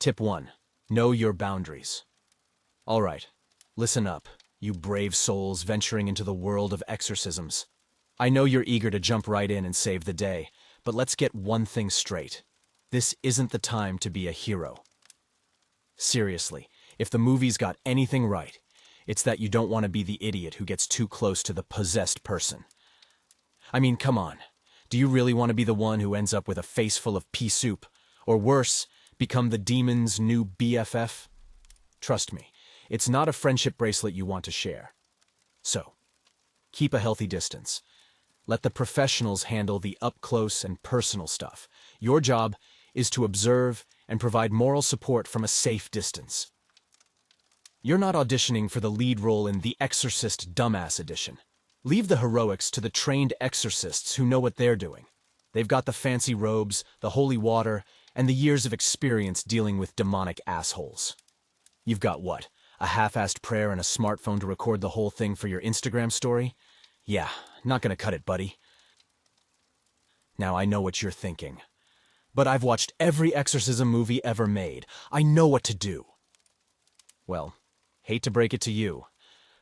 Tip 1. Know your boundaries. All right, listen up, you brave souls venturing into the world of exorcisms. I know you're eager to jump right in and save the day, but let's get one thing straight. This isn't the time to be a hero. Seriously, if the movie's got anything right, it's that you don't want to be the idiot who gets too close to the possessed person. I mean, come on. Do you really want to be the one who ends up with a face full of pea soup? Or worse, become the demon's new BFF? Trust me, it's not a friendship bracelet you want to share. So, keep a healthy distance. Let the professionals handle the up-close and personal stuff. Your job is to observe and provide moral support from a safe distance. You're not auditioning for the lead role in The Exorcist Dumbass Edition. Leave the heroics to the trained exorcists who know what they're doing. They've got the fancy robes, the holy water, and the years of experience dealing with demonic assholes. You've got what? A half-assed prayer and a smartphone to record the whole thing for your Instagram story? Yeah, not gonna cut it, buddy. Now I know what you're thinking. But I've watched every exorcism movie ever made. I know what to do. Well, hate to break it to you,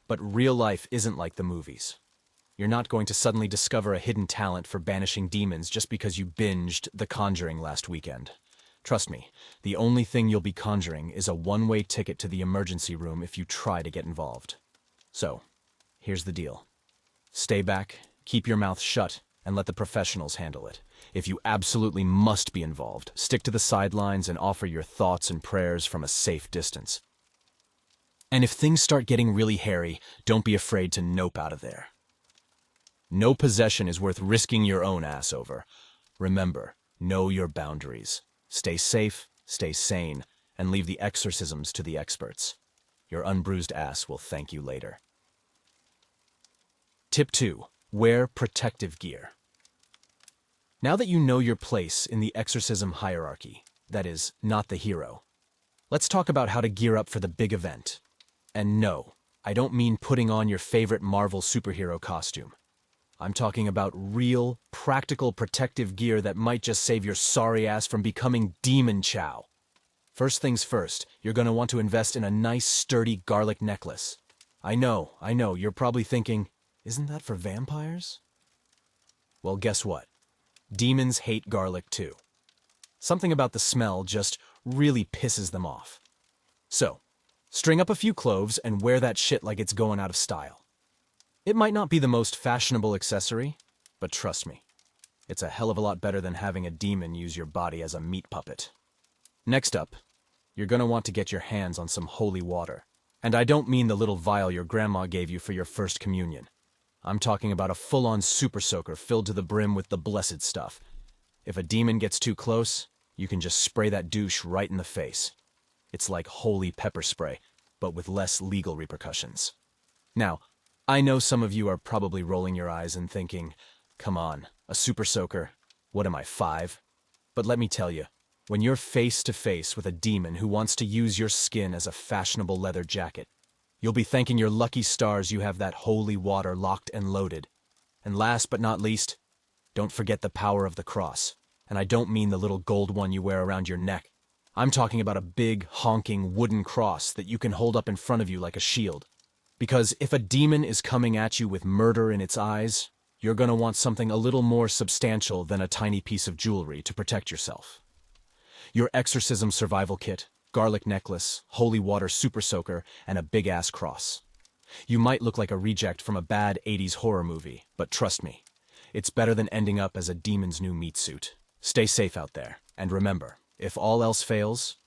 but real life isn't like the movies. You're not going to suddenly discover a hidden talent for banishing demons just because you binged The Conjuring last weekend. Trust me, the only thing you'll be conjuring is a one-way ticket to the emergency room if you try to get involved. So, here's the deal. Stay back, keep your mouth shut, and let the professionals handle it. If you absolutely must be involved, stick to the sidelines and offer your thoughts and prayers from a safe distance. And if things start getting really hairy, don't be afraid to nope out of there. No possession is worth risking your own ass over. Remember, know your boundaries. Stay safe, stay sane, and leave the exorcisms to the experts. Your unbruised ass will thank you later. Tip 2. Wear protective gear. Now that you know your place in the exorcism hierarchy, that is, not the hero, let's talk about how to gear up for the big event. And no, I don't mean putting on your favorite Marvel superhero costume. I'm talking about real, practical protective gear that might just save your sorry ass from becoming demon chow. First things first, you're going to want to invest in a nice, sturdy garlic necklace. I know, you're probably thinking, isn't that for vampires? Well, guess what? Demons hate garlic too. Something about the smell just really pisses them off. So, string up a few cloves and wear that shit like it's going out of style. It might not be the most fashionable accessory, but trust me, it's a hell of a lot better than having a demon use your body as a meat puppet. Next up, you're going to want to get your hands on some holy water. And I don't mean the little vial your grandma gave you for your first communion. I'm talking about a full-on super soaker filled to the brim with the blessed stuff. If a demon gets too close, you can just spray that douche right in the face. It's like holy pepper spray, but with less legal repercussions. Now, I know some of you are probably rolling your eyes and thinking, come on, a super soaker, what am I, 5? But let me tell you, when you're face to face with a demon who wants to use your skin as a fashionable leather jacket, you'll be thanking your lucky stars you have that holy water locked and loaded. And last but not least, don't forget the power of the cross. And I don't mean the little gold one you wear around your neck. I'm talking about a big, honking wooden cross that you can hold up in front of you like a shield. Because if a demon is coming at you with murder in its eyes, you're going to want something a little more substantial than a tiny piece of jewelry to protect yourself. Your exorcism survival kit, garlic necklace, holy water super soaker, and a big-ass cross. You might look like a reject from a bad 80s horror movie, but trust me, it's better than ending up as a demon's new meat suit. Stay safe out there, and remember, if all else fails,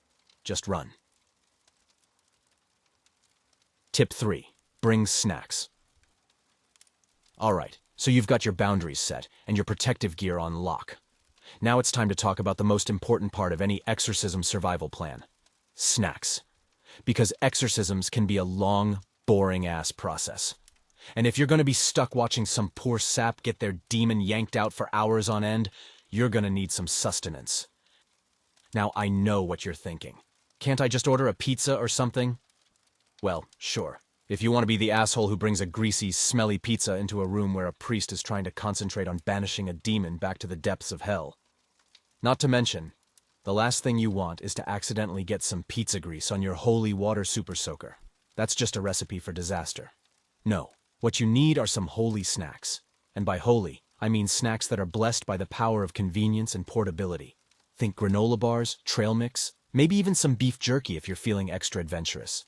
just run. Tip 3. Bring snacks. Alright, so you've got your boundaries set and your protective gear on lock. Now it's time to talk about the most important part of any exorcism survival plan. Snacks. Because exorcisms can be a long, boring-ass process. And if you're going to be stuck watching some poor sap get their demon yanked out for hours on end, you're going to need some sustenance. Now I know what you're thinking. Can't I just order a pizza or something? Well, sure. If you want to be the asshole who brings a greasy, smelly pizza into a room where a priest is trying to concentrate on banishing a demon back to the depths of hell. Not to mention, The last thing you want is to accidentally get some pizza grease on your holy water super soaker. That's just a recipe for disaster. No, what you need are some holy snacks. And by holy, I mean snacks that are blessed by the power of convenience and portability. Think granola bars, trail mix, maybe even some beef jerky if you're feeling extra adventurous.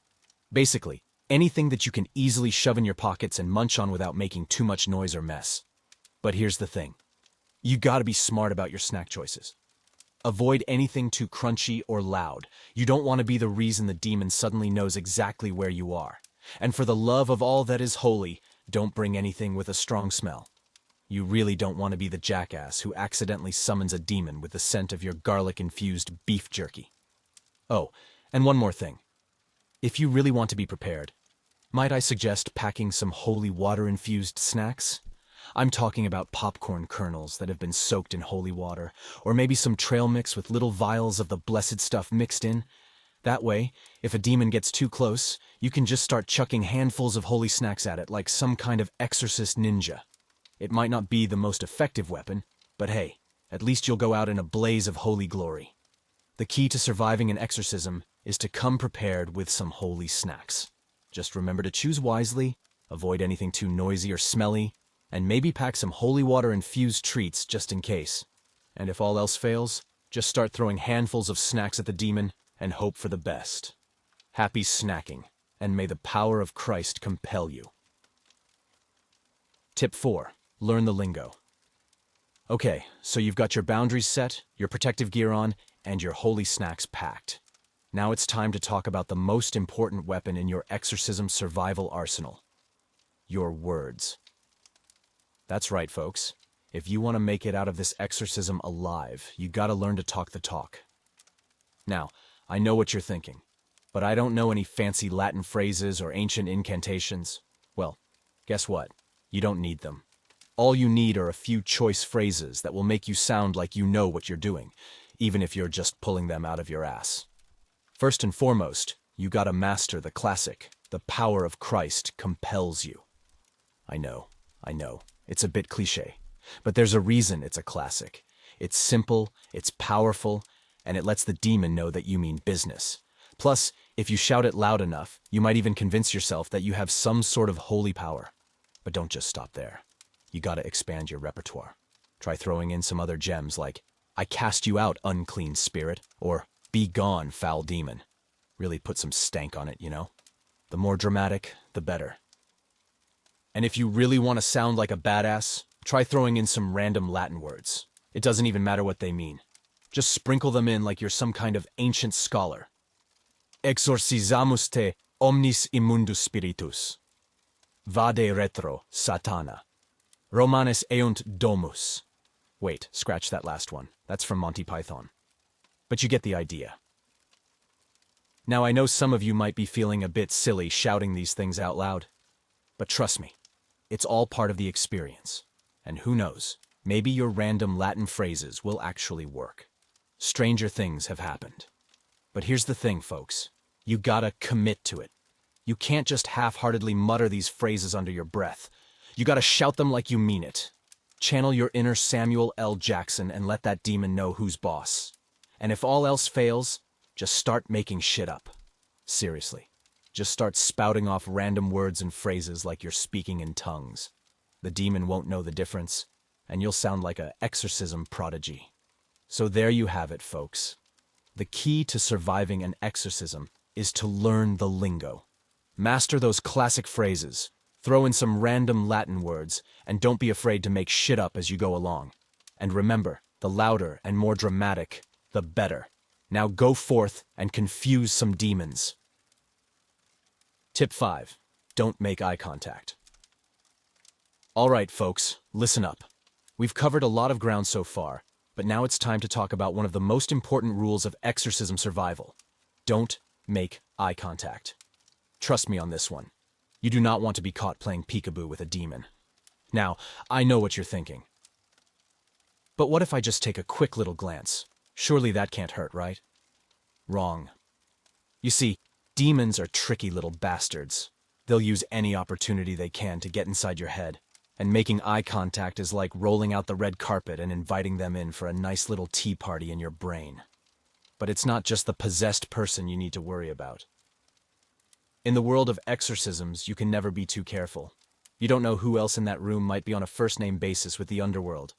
Basically, anything that you can easily shove in your pockets and munch on without making too much noise or mess. But here's the thing. You gotta be smart about your snack choices. Avoid anything too crunchy or loud. You don't want to be the reason the demon suddenly knows exactly where you are. And for the love of all that is holy, don't bring anything with a strong smell. You really don't want to be the jackass who accidentally summons a demon with the scent of your garlic-infused beef jerky. Oh, and one more thing. If you really want to be prepared, might I suggest packing some holy water-infused snacks? I'm talking about popcorn kernels that have been soaked in holy water, or maybe some trail mix with little vials of the blessed stuff mixed in. That way, if a demon gets too close, you can just start chucking handfuls of holy snacks at it like some kind of exorcist ninja. It might not be the most effective weapon, but hey, at least you'll go out in a blaze of holy glory. The key to surviving an exorcism is to come prepared with some holy snacks. Just remember to choose wisely, avoid anything too noisy or smelly, and maybe pack some holy water-infused treats just in case. And if all else fails, just start throwing handfuls of snacks at the demon and hope for the best. Happy snacking, and may the power of Christ compel you. Tip 4. Learn the lingo. Okay, so you've got your boundaries set, your protective gear on, and your holy snacks packed. Now it's time to talk about the most important weapon in your exorcism survival arsenal. Your words. That's right, folks. If you want to make it out of this exorcism alive, you gotta learn to talk the talk. Now, I know what you're thinking, but I don't know any fancy Latin phrases or ancient incantations. Well, guess what? You don't need them. All you need are a few choice phrases that will make you sound like you know what you're doing, even if you're just pulling them out of your ass. First and foremost, you gotta master the classic, "The power of Christ compels you." I know. It's a bit cliche, but there's a reason it's a classic. It's simple, it's powerful, and it lets the demon know that you mean business. Plus, if you shout it loud enough, you might even convince yourself that you have some sort of holy power. But don't just stop there. You gotta expand your repertoire. Try throwing in some other gems like, "I cast you out, unclean spirit," or "Be gone, foul demon." Really put some stank on it, you know? The more dramatic, the better. And if you really want to sound like a badass, try throwing in some random Latin words. It doesn't even matter what they mean. Just sprinkle them in like you're some kind of ancient scholar. Exorcizamus te omnis immundus spiritus. Vade retro, Satana. Romanes eunt domus. Wait, scratch that last one. That's from Monty Python. But you get the idea. Now I know some of you might be feeling a bit silly shouting these things out loud. But trust me, it's all part of the experience. And who knows, maybe your random Latin phrases will actually work. Stranger things have happened. But here's the thing, folks. You gotta commit to it. You can't just half-heartedly mutter these phrases under your breath. You gotta shout them like you mean it. Channel your inner Samuel L. Jackson and let that demon know who's boss. And if all else fails, just start making shit up. Seriously. Just start spouting off random words and phrases like you're speaking in tongues. The demon won't know the difference, and you'll sound like an exorcism prodigy. So there you have it, folks. The key to surviving an exorcism is to learn the lingo. Master those classic phrases, throw in some random Latin words, and don't be afraid to make shit up as you go along. And remember, the louder and more dramatic, the better. Now go forth and confuse some demons. Tip 5. Don't make eye contact. All right, folks, listen up. We've covered a lot of ground so far, but now it's time to talk about one of the most important rules of exorcism survival. Don't make eye contact. Trust me on this one. You do not want to be caught playing peekaboo with a demon. Now, I know what you're thinking. But what if I just take a quick little glance? Surely that can't hurt, right? Wrong. You see, demons are tricky little bastards. They'll use any opportunity they can to get inside your head, and making eye contact is like rolling out the red carpet and inviting them in for a nice little tea party in your brain. But it's not just the possessed person you need to worry about. In the world of exorcisms, you can never be too careful. You don't know who else in that room might be on a first-name basis with the underworld.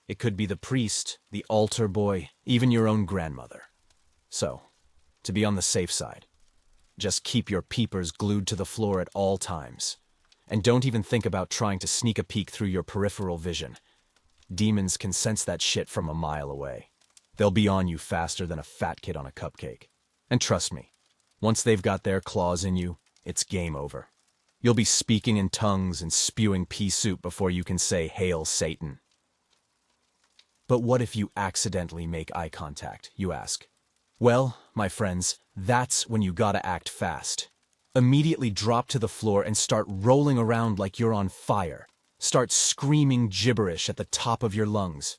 It could be the priest, the altar boy, even your own grandmother. So, to be on the safe side, just keep your peepers glued to the floor at all times. And don't even think about trying to sneak a peek through your peripheral vision. Demons can sense that shit from a mile away. They'll be on you faster than a fat kid on a cupcake. And trust me, once they've got their claws in you, it's game over. You'll be speaking in tongues and spewing pea soup before you can say, "Hail Satan." But what if you accidentally make eye contact, you ask? Well, my friends, that's when you gotta act fast. Immediately drop to the floor and start rolling around like you're on fire. Start screaming gibberish at the top of your lungs.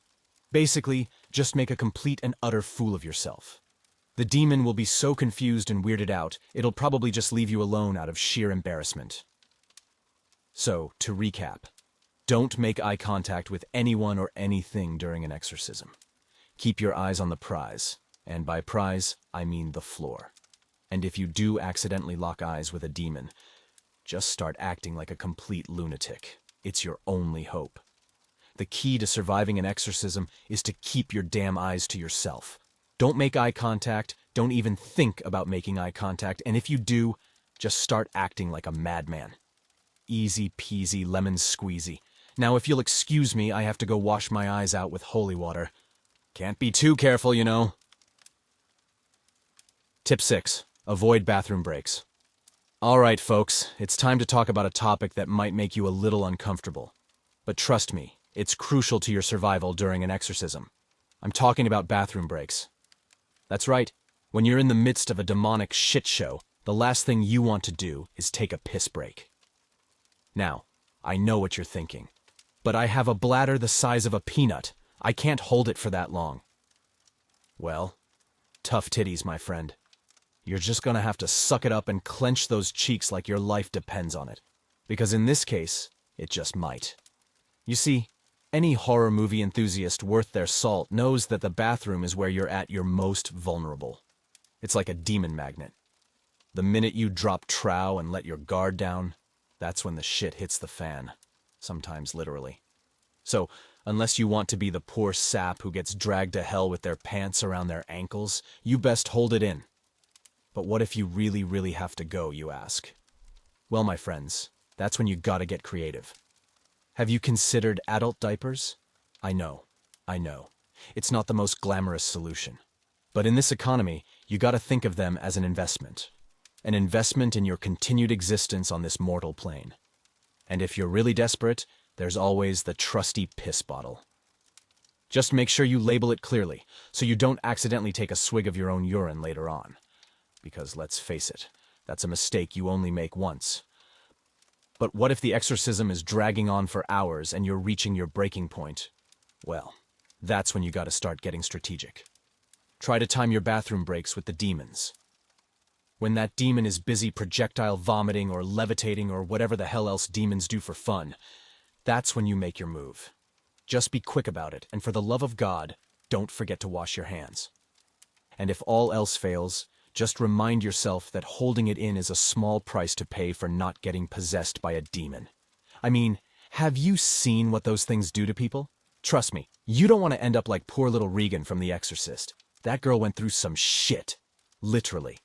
Basically, just make a complete and utter fool of yourself. The demon will be so confused and weirded out, it'll probably just leave you alone out of sheer embarrassment. So, to recap, don't make eye contact with anyone or anything during an exorcism. Keep your eyes on the prize, and by prize, I mean the floor. And if you do accidentally lock eyes with a demon, just start acting like a complete lunatic. It's your only hope. The key to surviving an exorcism is to keep your damn eyes to yourself. Don't make eye contact, don't even think about making eye contact, and if you do, just start acting like a madman. Easy peasy lemon squeezy. Now if you'll excuse me, I have to go wash my eyes out with holy water. Can't be too careful, you know. Tip 6. Avoid bathroom breaks. Alright folks, it's time to talk about a topic that might make you a little uncomfortable. But trust me, it's crucial to your survival during an exorcism. I'm talking about bathroom breaks. That's right, when you're in the midst of a demonic shit show, the last thing you want to do is take a piss break. Now, I know what you're thinking, but I have a bladder the size of a peanut. I can't hold it for that long. Well, tough titties, my friend. You're just gonna have to suck it up and clench those cheeks like your life depends on it. Because in this case, it just might. You see, any horror movie enthusiast worth their salt knows that the bathroom is where you're at your most vulnerable. It's like a demon magnet. The minute you drop trow and let your guard down, that's when the shit hits the fan. Sometimes literally. So, unless you want to be the poor sap who gets dragged to hell with their pants around their ankles, you best hold it in. But what if you really, really have to go, you ask? Well, my friends, that's when you gotta get creative. Have you considered adult diapers? I know. It's not the most glamorous solution. But in this economy, you gotta think of them as an investment. An investment in your continued existence on this mortal plane. And if you're really desperate, there's always the trusty piss bottle. Just make sure you label it clearly, so you don't accidentally take a swig of your own urine later on. Because let's face it, that's a mistake you only make once. But what if the exorcism is dragging on for hours and you're reaching your breaking point? Well, that's when you gotta start getting strategic. Try to time your bathroom breaks with the demons. When that demon is busy projectile vomiting or levitating or whatever the hell else demons do for fun, that's when you make your move. Just be quick about it, and for the love of God, don't forget to wash your hands. And if all else fails, just remind yourself that holding it in is a small price to pay for not getting possessed by a demon. I mean, have you seen what those things do to people? Trust me, you don't want to end up like poor little Regan from The Exorcist. That girl went through some shit. Literally.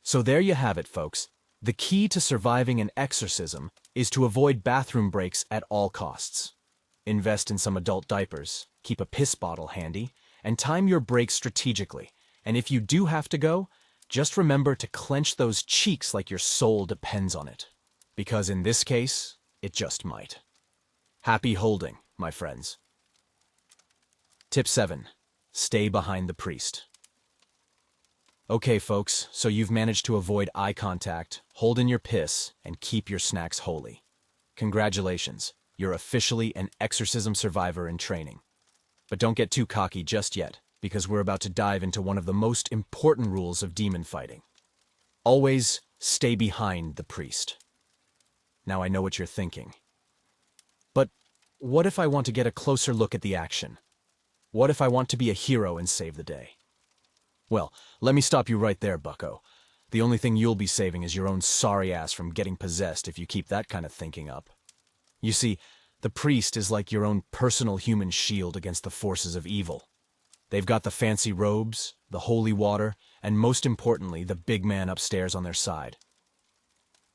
So there you have it, folks. The key to surviving an exorcism is to avoid bathroom breaks at all costs. Invest in some adult diapers, keep a piss bottle handy, and time your breaks strategically. And if you do have to go, just remember to clench those cheeks like your soul depends on it. Because in this case, it just might. Happy holding, my friends. Tip 7. Stay behind the priest. Okay, folks, so you've managed to avoid eye contact, hold in your piss, and keep your snacks holy. Congratulations, you're officially an exorcism survivor in training. But don't get too cocky just yet, because we're about to dive into one of the most important rules of demon fighting. Always stay behind the priest. Now I know what you're thinking. But what if I want to get a closer look at the action? What if I want to be a hero and save the day? Well, let me stop you right there, bucko. The only thing you'll be saving is your own sorry ass from getting possessed if you keep that kind of thinking up. You see, the priest is like your own personal human shield against the forces of evil. They've got the fancy robes, the holy water, and most importantly, the big man upstairs on their side.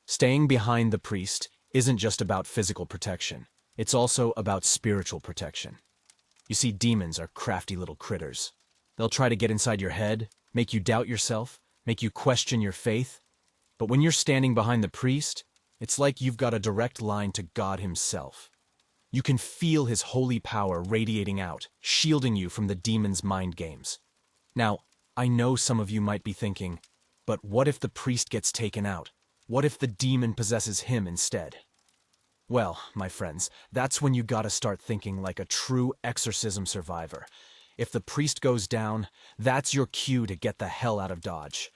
Staying behind the priest isn't just about physical protection. It's also about spiritual protection. You see, demons are crafty little critters. They'll try to get inside your head, make you doubt yourself, make you question your faith. But when you're standing behind the priest, it's like you've got a direct line to God himself. You can feel his holy power radiating out, shielding you from the demon's mind games. Now, I know some of you might be thinking, but what if the priest gets taken out? What if the demon possesses him instead? Well, my friends, that's when you gotta start thinking like a true exorcism survivor. If the priest goes down, that's your cue to get the hell out of Dodge.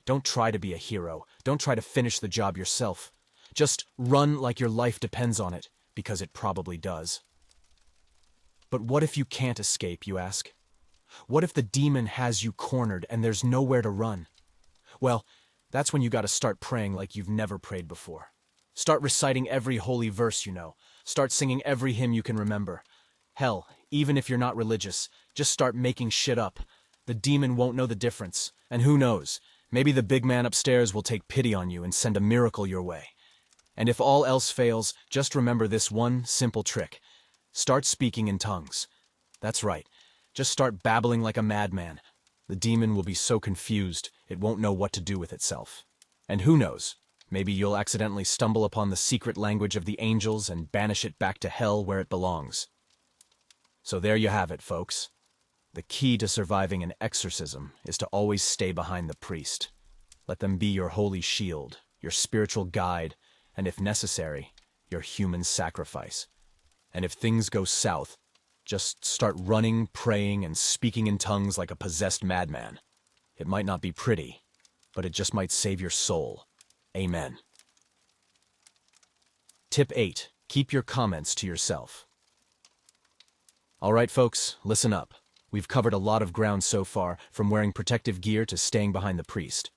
Don't try to be a hero. Don't try to finish the job yourself. Just run like your life depends on it, because it probably does. But what if you can't escape, you ask? What if the demon has you cornered and there's nowhere to run? Well, that's when you gotta start praying like you've never prayed before. Start reciting every holy verse you know. Start singing every hymn you can remember. Hell, even if you're not religious, just start making shit up. The demon won't know the difference. And who knows, maybe the big man upstairs will take pity on you and send a miracle your way. And if all else fails, just remember this one simple trick. Start speaking in tongues. That's right. Just start babbling like a madman. The demon will be so confused, it won't know what to do with itself. And who knows? Maybe you'll accidentally stumble upon the secret language of the angels and banish it back to hell where it belongs. So there you have it, folks. The key to surviving an exorcism is to always stay behind the priest. Let them be your holy shield, your spiritual guide, and if necessary, your human sacrifice. And if things go south, just start running, praying, and speaking in tongues like a possessed madman. It might not be pretty, but it just might save your soul. Amen. Tip 8. Keep your comments to yourself. All right, folks, listen up. We've covered a lot of ground so far, from wearing protective gear to staying behind the priest.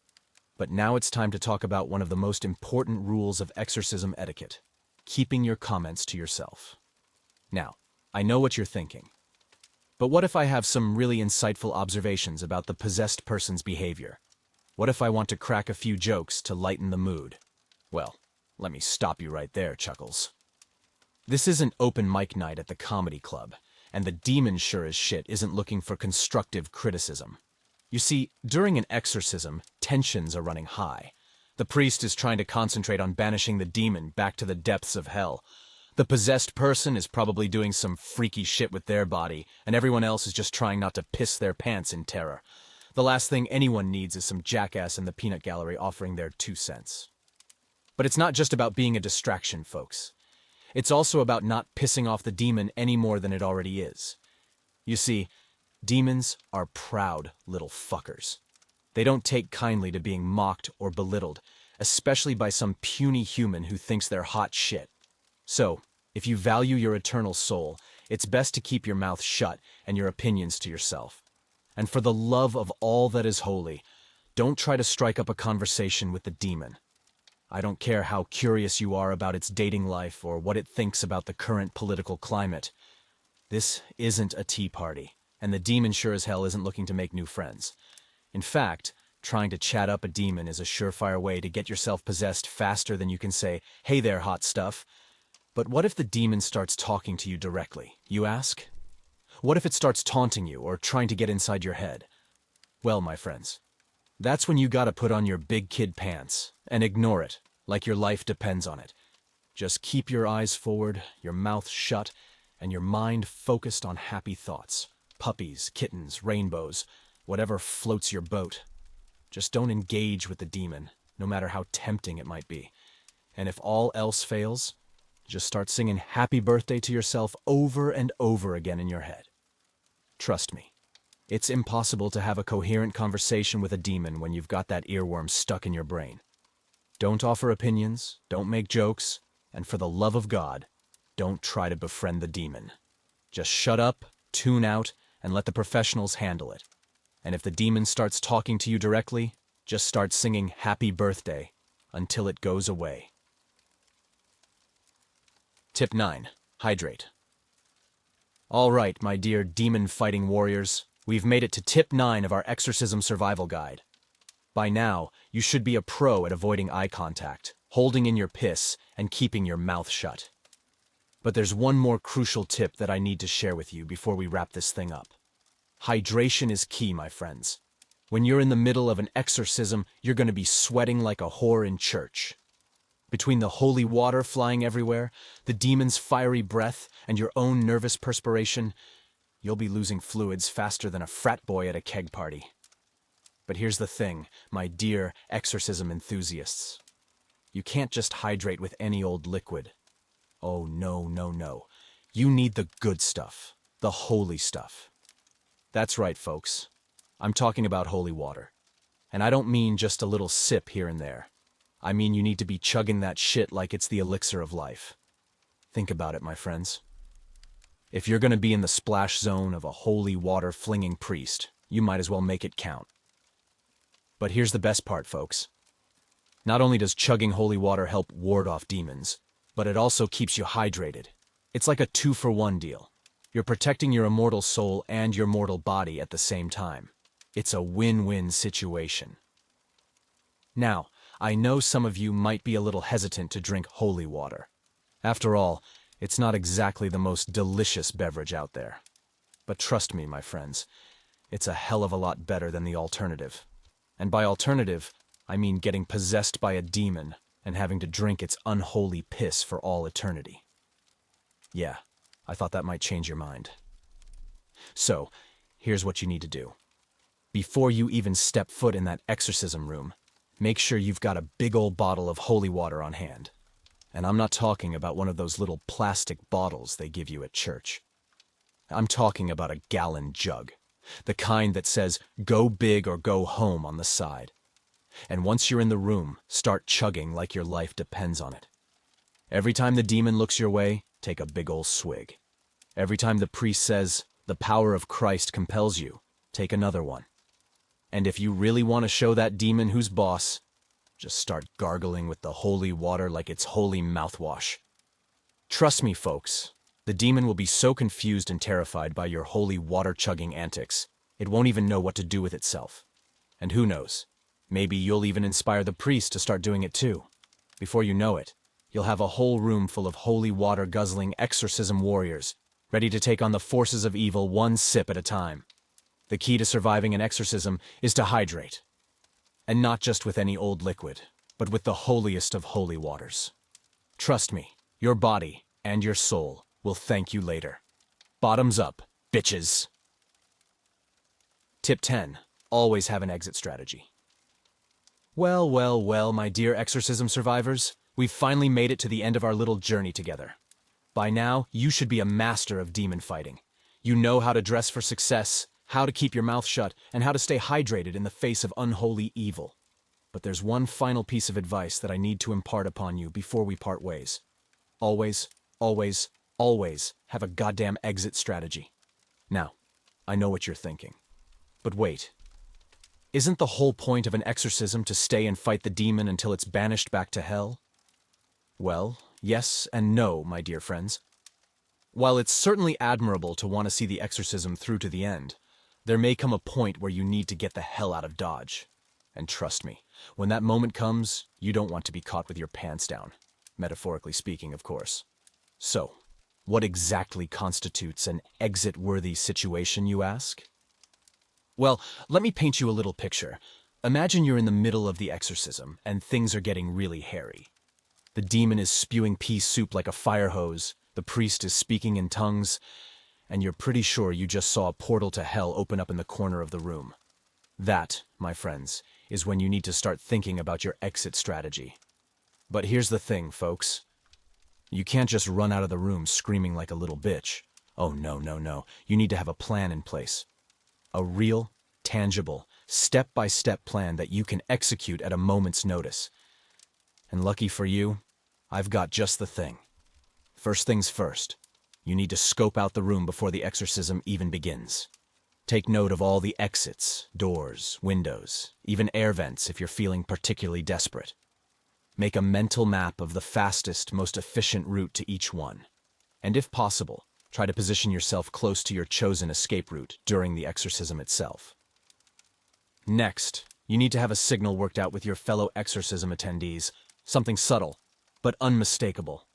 But now it's time to talk about one of the most important rules of exorcism etiquette: keeping your comments to yourself. Now, I know what you're thinking. But what if I have some really insightful observations about the possessed person's behavior? What if I want to crack a few jokes to lighten the mood? Well, let me stop you right there, Chuckles. This isn't open mic night at the comedy club, and the demon sure as shit isn't looking for constructive criticism. You see, during an exorcism, tensions are running high. The priest is trying to concentrate on banishing the demon back to the depths of hell. The possessed person is probably doing some freaky shit with their body, and everyone else is just trying not to piss their pants in terror. The last thing anyone needs is some jackass in the peanut gallery offering their 2 cents. But it's not just about being a distraction, folks. It's also about not pissing off the demon any more than it already is. You see, demons are proud little fuckers. They don't take kindly to being mocked or belittled, especially by some puny human who thinks they're hot shit. So, if you value your eternal soul, it's best to keep your mouth shut and your opinions to yourself. And for the love of all that is holy, don't try to strike up a conversation with the demon. I don't care how curious you are about its dating life or what it thinks about the current political climate. This isn't a tea party, and the demon sure as hell isn't looking to make new friends. In fact, trying to chat up a demon is a surefire way to get yourself possessed faster than you can say, "Hey there, hot stuff." But what if the demon starts talking to you directly, you ask? What if it starts taunting you or trying to get inside your head? Well, my friends, that's when you gotta put on your big kid pants and ignore it, like your life depends on it. Just keep your eyes forward, your mouth shut, and your mind focused on happy thoughts. Puppies, kittens, rainbows, whatever floats your boat. Just don't engage with the demon, no matter how tempting it might be. And if all else fails, just start singing happy birthday to yourself over and over again in your head. Trust me, it's impossible to have a coherent conversation with a demon when you've got that earworm stuck in your brain. Don't offer opinions, don't make jokes, and for the love of God, don't try to befriend the demon. Just shut up, tune out, and let the professionals handle it. And if the demon starts talking to you directly, just start singing Happy Birthday until it goes away. Tip 9. Hydrate. All right, my dear demon-fighting warriors, we've made it to Tip 9 of our Exorcism Survival Guide. By now, you should be a pro at avoiding eye contact, holding in your piss, and keeping your mouth shut. But there's one more crucial tip that I need to share with you before we wrap this thing up. Hydration is key, my friends. When you're in the middle of an exorcism, you're going to be sweating like a whore in church. Between the holy water flying everywhere, the demon's fiery breath, and your own nervous perspiration, you'll be losing fluids faster than a frat boy at a keg party. But here's the thing, my dear exorcism enthusiasts. You can't just hydrate with any old liquid. Oh, no, no, no. You need the good stuff, the holy stuff. That's right, folks. I'm talking about holy water. And I don't mean just a little sip here and there. I mean you need to be chugging that shit like it's the elixir of life. Think about it, my friends. If you're going to be in the splash zone of a holy water-flinging priest, you might as well make it count. But here's the best part, folks. Not only does chugging holy water help ward off demons, but it also keeps you hydrated. It's like a 2-for-1 deal. You're protecting your immortal soul and your mortal body at the same time. It's a win-win situation. Now, I know some of you might be a little hesitant to drink holy water. After all, it's not exactly the most delicious beverage out there. But trust me, my friends, it's a hell of a lot better than the alternative. And by alternative, I mean getting possessed by a demon and having to drink its unholy piss for all eternity. Yeah, I thought that might change your mind. So, here's what you need to do. Before you even step foot in that exorcism room, make sure you've got a big old bottle of holy water on hand. And I'm not talking about one of those little plastic bottles they give you at church. I'm talking about a gallon jug, the kind that says "Go big or go home" on the side. And once you're in the room, start chugging like your life depends on it. Every time the demon looks your way, take a big ol' swig. Every time the priest says, "The power of Christ compels you," take another one. And if you really want to show that demon who's boss, just start gargling with the holy water like it's holy mouthwash. Trust me, folks, the demon will be so confused and terrified by your holy water-chugging antics, it won't even know what to do with itself. And who knows, maybe you'll even inspire the priest to start doing it too. Before you know it, you'll have a whole room full of holy water-guzzling exorcism warriors, ready to take on the forces of evil one sip at a time. The key to surviving an exorcism is to hydrate. And not just with any old liquid, but with the holiest of holy waters. Trust me, your body and your soul will thank you later. Bottoms up, bitches. Tip 10. Always have an exit strategy. Well, well, well, my dear exorcism survivors, we've finally made it to the end of our little journey together. By now, you should be a master of demon fighting. You know how to dress for success, how to keep your mouth shut, and how to stay hydrated in the face of unholy evil. But there's one final piece of advice that I need to impart upon you before we part ways. Always, always, always have a goddamn exit strategy. Now, I know what you're thinking. But wait. Isn't the whole point of an exorcism to stay and fight the demon until it's banished back to hell? Well, yes and no, my dear friends. While it's certainly admirable to want to see the exorcism through to the end, there may come a point where you need to get the hell out of Dodge. And trust me, when that moment comes, you don't want to be caught with your pants down. Metaphorically speaking, of course. So, what exactly constitutes an exit-worthy situation, you ask? Well, let me paint you a little picture. Imagine you're in the middle of the exorcism, and things are getting really hairy. The demon is spewing pea soup like a fire hose, the priest is speaking in tongues, and you're pretty sure you just saw a portal to hell open up in the corner of the room. That, my friends, is when you need to start thinking about your exit strategy. But here's the thing, folks. You can't just run out of the room screaming like a little bitch. Oh, no, no, no. You need to have a plan in place. A real, tangible, step-by-step plan that you can execute at a moment's notice. And lucky for you, I've got just the thing. First things first. You need to scope out the room before the exorcism even begins. Take note of all the exits, doors, windows, even air vents if you're feeling particularly desperate. Make a mental map of the fastest, most efficient route to each one. And if possible, try to position yourself close to your chosen escape route during the exorcism itself. Next, you need to have a signal worked out with your fellow exorcism attendees, something subtle, but unmistakable.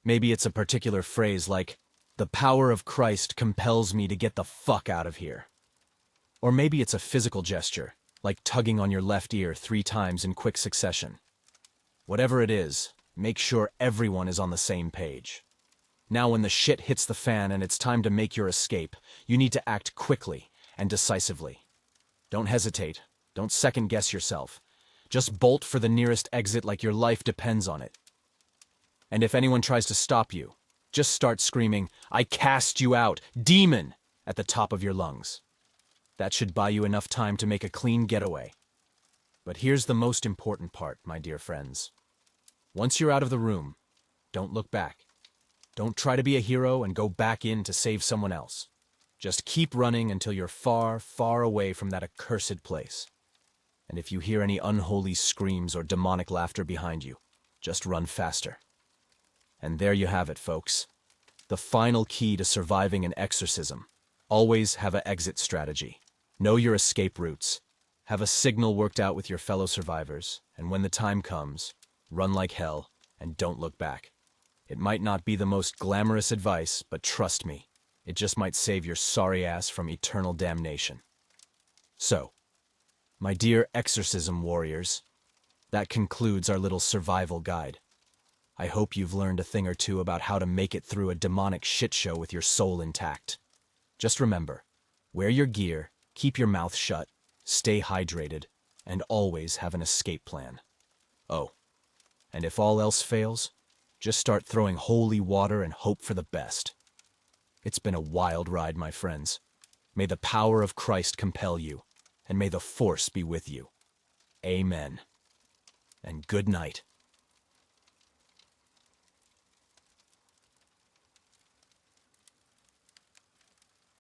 Maybe it's a particular phrase like, "The power of Christ compels me to get the fuck out of here." Or maybe it's a physical gesture, like tugging on your left ear 3 times in quick succession. Whatever it is, make sure everyone is on the same page. Now when the shit hits the fan and it's time to make your escape, you need to act quickly and decisively. Don't hesitate. Don't second-guess yourself. Just bolt for the nearest exit like your life depends on it. And if anyone tries to stop you, just start screaming, "I cast you out, demon!" at the top of your lungs. That should buy you enough time to make a clean getaway. But here's the most important part, my dear friends. Once you're out of the room, don't look back. Don't try to be a hero and go back in to save someone else. Just keep running until you're far, far away from that accursed place. And if you hear any unholy screams or demonic laughter behind you, just run faster. And there you have it, folks. The final key to surviving an exorcism. Always have an exit strategy. Know your escape routes. Have a signal worked out with your fellow survivors, and when the time comes, run like hell and don't look back. It might not be the most glamorous advice, but trust me, it just might save your sorry ass from eternal damnation. So, my dear exorcism warriors, that concludes our little survival guide. I hope you've learned a thing or two about how to make it through a demonic shit show with your soul intact. Just remember, wear your gear, keep your mouth shut, stay hydrated, and always have an escape plan. Oh, and if all else fails, just start throwing holy water and hope for the best. It's been a wild ride, my friends. May the power of Christ compel you, and may the force be with you. Amen. And good night.